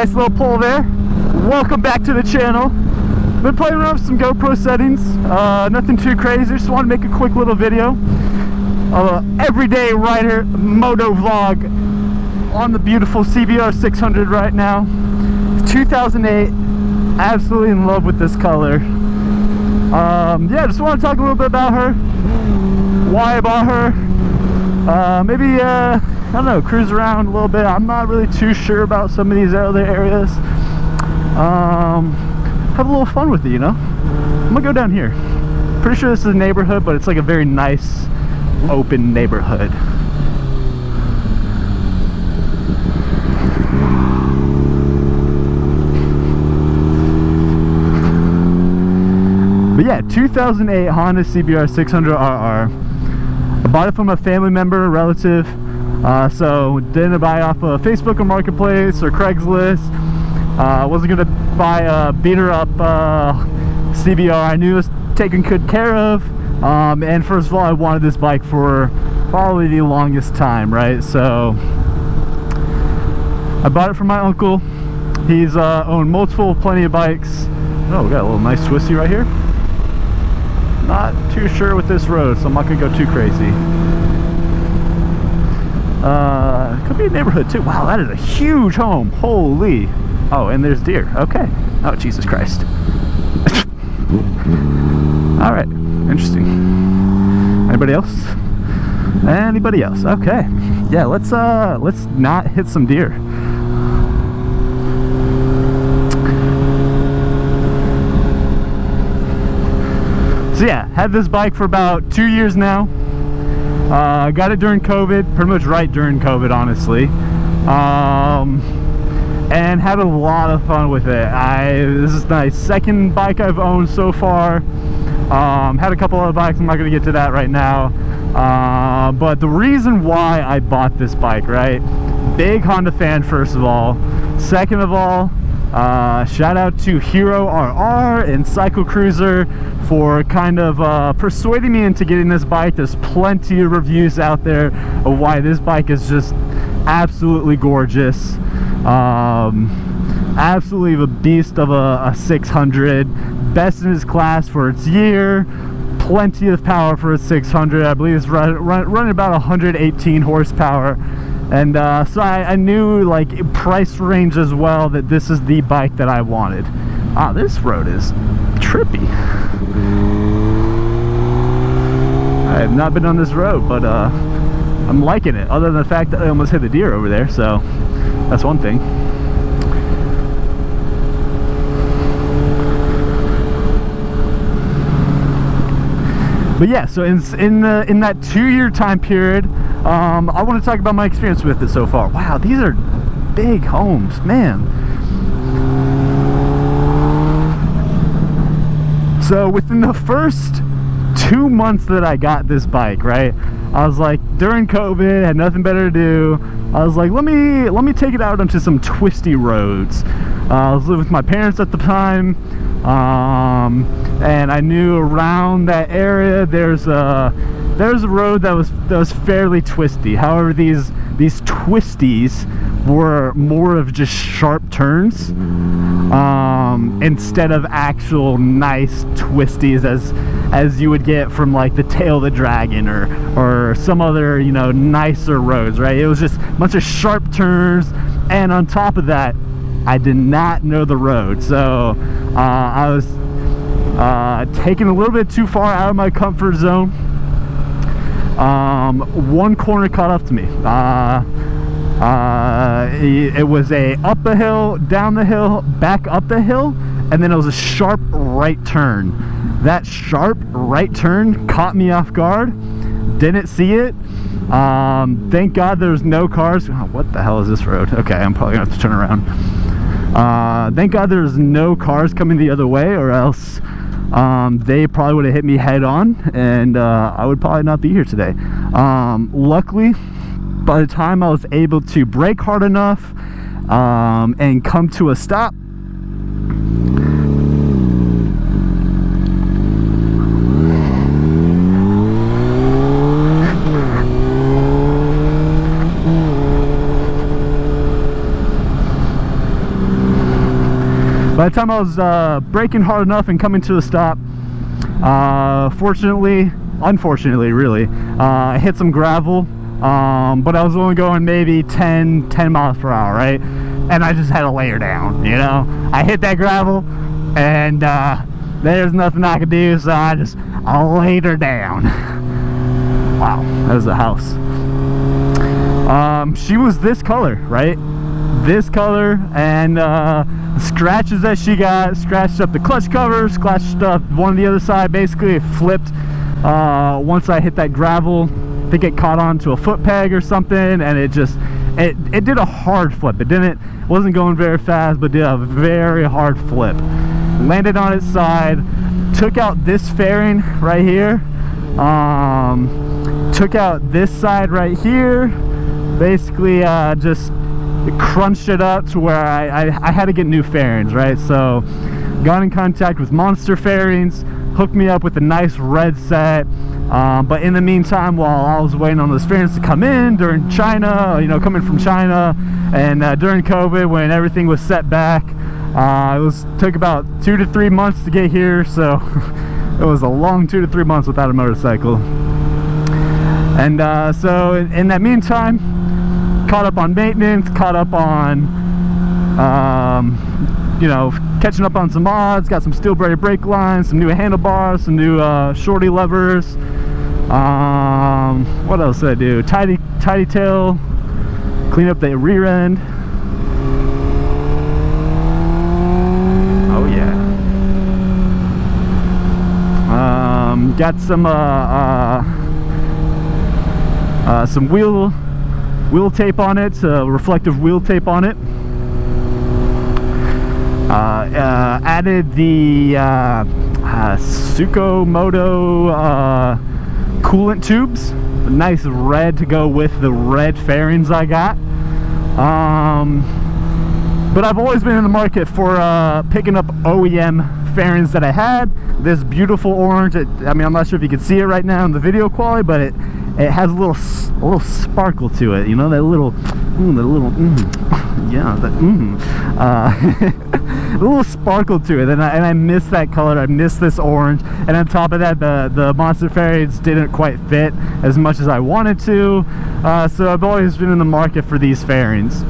nice little pull there. Welcome back to the channel. Been playing around with some GoPro settings, nothing too crazy. Just want to make a quick little video. Everyday rider moto vlog on the beautiful CBR 600 right now. 2008, absolutely in love with this color. Yeah, just want to talk a little bit about her, why I bought her. Maybe I don't know, cruise around a little bit. I'm not really too sure about some of these other areas. Have a little fun with it, you know. I'm gonna go down here. Pretty sure this is a neighborhood, but it's like a very nice open neighborhood. But yeah, 2008 Honda CBR 600RR. I bought it from a family member, a relative, so didn't buy off of Facebook or Marketplace or Craigslist. Wasn't gonna buy a beater up CBR. I knew it was taken good care of, and first of all, I wanted this bike for probably the longest time, right? So I bought it from my uncle. He's owned plenty of bikes. Oh, we got a little nice twisty right here. Not too sure with this road, so I'm not gonna go too crazy. Could be a neighborhood too. Wow, that is a huge home. Holy. Oh, and there's deer. Okay. Oh, Jesus Christ. All right. Interesting. Anybody else? Anybody else? Okay. Yeah, let's not hit some deer. So yeah, had this bike for about 2 years now. Got it during COVID, pretty much right during COVID, honestly. And had a lot of fun with it. This is my second bike I've owned so far. Had a couple other bikes, I'm not gonna get to that right now. But the reason why I bought this bike, right? Big Honda fan, first of all. Second of all, shout out to Hero RR and Cycle Cruiser for kind of persuading me into getting this bike. There's plenty of reviews out there of why this bike is just absolutely gorgeous. Absolutely a beast of a 600, best in its class for its year, plenty of power for a 600. I believe it's running about 118 horsepower. And so I knew, like, price range as well, that this is the bike that I wanted. This road is trippy. I have not been on this road, but I'm liking it, other than the fact that I almost hit the deer over there, so that's one thing. But yeah, so in that 2-year time period, I want to talk about my experience with it so far. Wow, these are big homes, man. So within the first 2 months that I got this bike, right, I was like, during COVID, had nothing better to do. I was like, let me take it out onto some twisty roads. I was living with my parents at the time, and I knew around that area there's a road that was fairly twisty. However, these twisties were more of just sharp turns, instead of actual nice twisties as you would get from like the Tail of the Dragon or some other, you know, nicer roads, right? It was just a bunch of sharp turns, and on top of that, I did not know the road, so I was taken a little bit too far out of my comfort zone. One corner caught up to me. It was up a hill, down the hill, back up the hill, and then it was a sharp right turn. That sharp right turn caught me off guard. Didn't see it. Thank God there was no cars. Oh, what the hell is this road? Okay, I'm probably gonna have to turn around. Thank God there's no cars coming the other way, or else they probably would have hit me head on, and I would probably not be here today. Luckily, by the time I was able to brake hard enough and come to a stop, By the time I was braking hard enough and coming to a stop, unfortunately really, I hit some gravel, but I was only going maybe 10 miles per hour, right? And I just had to lay her down, you know? I hit that gravel, and there's nothing I could do, so I laid her down. Wow, that was a house. She was this color, right? This color, and the scratches that she got, scratched up the clutch cover, scratched up one on the other side. Basically it flipped once I hit that gravel. I think it caught onto a foot peg or something, and it did a hard flip. Wasn't going very fast, but did a very hard flip. Landed on its side, took out this fairing right here, took out this side right here, basically just crunched it up to where I had to get new fairings, right? So got in contact with Monster Fairings, hooked me up with a nice red set, but in the meantime, while I was waiting on those fairings to come in during China, you know, coming from China, and during COVID when everything was set back, took about 2 to 3 months to get here, so it was a long 2 to 3 months without a motorcycle. And so in that meantime, caught up on maintenance, caught up on you know, catching up on some mods, got some steel braided brake lines, some new handlebars, some new shorty levers. What else did I do? Tidy tail, clean up the rear end. Oh yeah. Got some wheel tape on it, reflective wheel tape on it. Added the Tsukomoto coolant tubes, a nice red to go with the red fairings I got. But I've always been in the market for picking up OEM fairings that I had. This beautiful orange, I mean, I'm not sure if you can see it right now in the video quality, but it has a little sparkle to it, you know, that little yeah, that a little sparkle to it, and I miss that color. I miss this orange, and on top of that, the Monster Fairings didn't quite fit as much as I wanted to, so I've always been in the market for these fairings.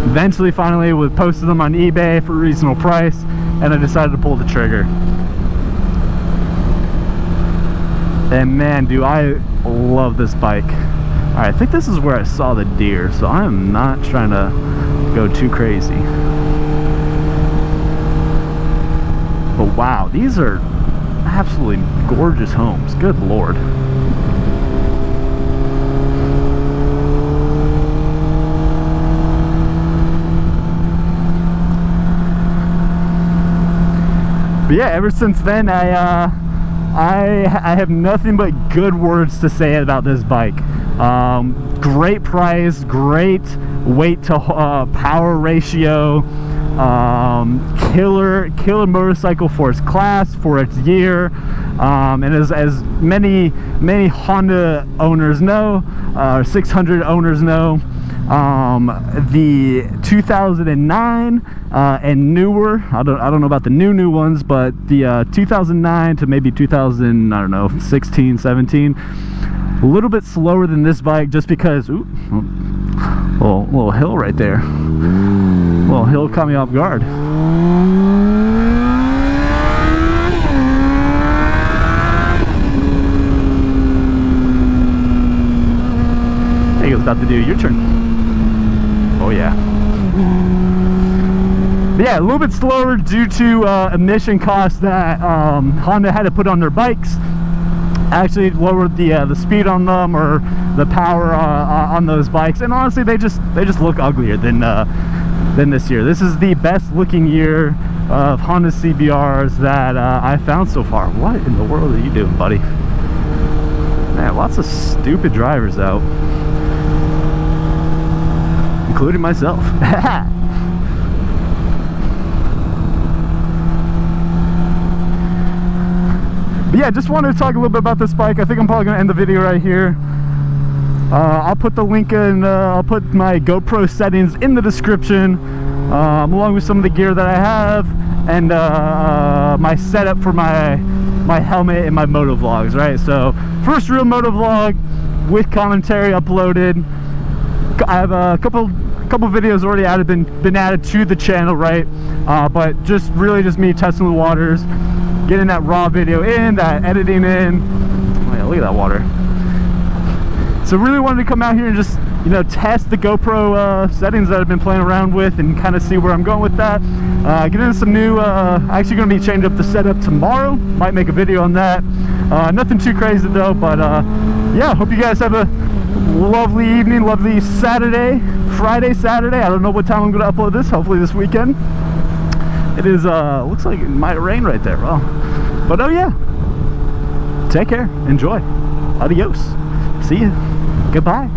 Eventually, finally, we posted them on eBay for a reasonable price, and I decided to pull the trigger. And man, do I love this bike. Alright, I think this is where I saw the deer, so I'm not trying to go too crazy. But wow, these are absolutely gorgeous homes. Good lord. But yeah, ever since then, I have nothing but good words to say about this bike. Great price, great weight to power ratio, killer motorcycle for its class, for its year, and as many Honda owners know, 600 owners know, the 2009 and newer, I don't know about the new ones, but the 2009 to maybe 2000, I don't know, 16, 17, a little bit slower than this bike, just because, ooh, little hill right there. Little hill caught me off guard. I think it was about to do a U-turn. Oh yeah. But yeah, a little bit slower due to emission costs that Honda had to put on their bikes. Actually lowered the speed on them, or the power on those bikes, and honestly they just look uglier than this year. This is the best looking year of Honda CBRs that I found so far. What in the world are you doing, buddy? Man, lots of stupid drivers out, including myself. But yeah, just wanted to talk a little bit about this bike. I think I'm probably going to end the video right here. I'll put the link in, I'll put my GoPro settings in the description, along with some of the gear that I have, and my setup for my helmet and my moto vlogs, right? So first real moto vlog with commentary uploaded. I have a couple videos already been added to the channel, right? But just me testing the waters, getting that raw video in, that editing in. Oh yeah, look at that water. So really wanted to come out here and just, you know, test the GoPro settings that I've been playing around with and kind of see where I'm going with that. Get into some new, actually going to be changing up the setup tomorrow. Might make a video on that. Nothing too crazy though, but yeah, hope you guys have a lovely evening, lovely Saturday, Saturday. I don't know what time I'm going to upload this, hopefully this weekend. It is, looks like it might rain right there. Well, but oh yeah, take care, enjoy, adios, see you, goodbye.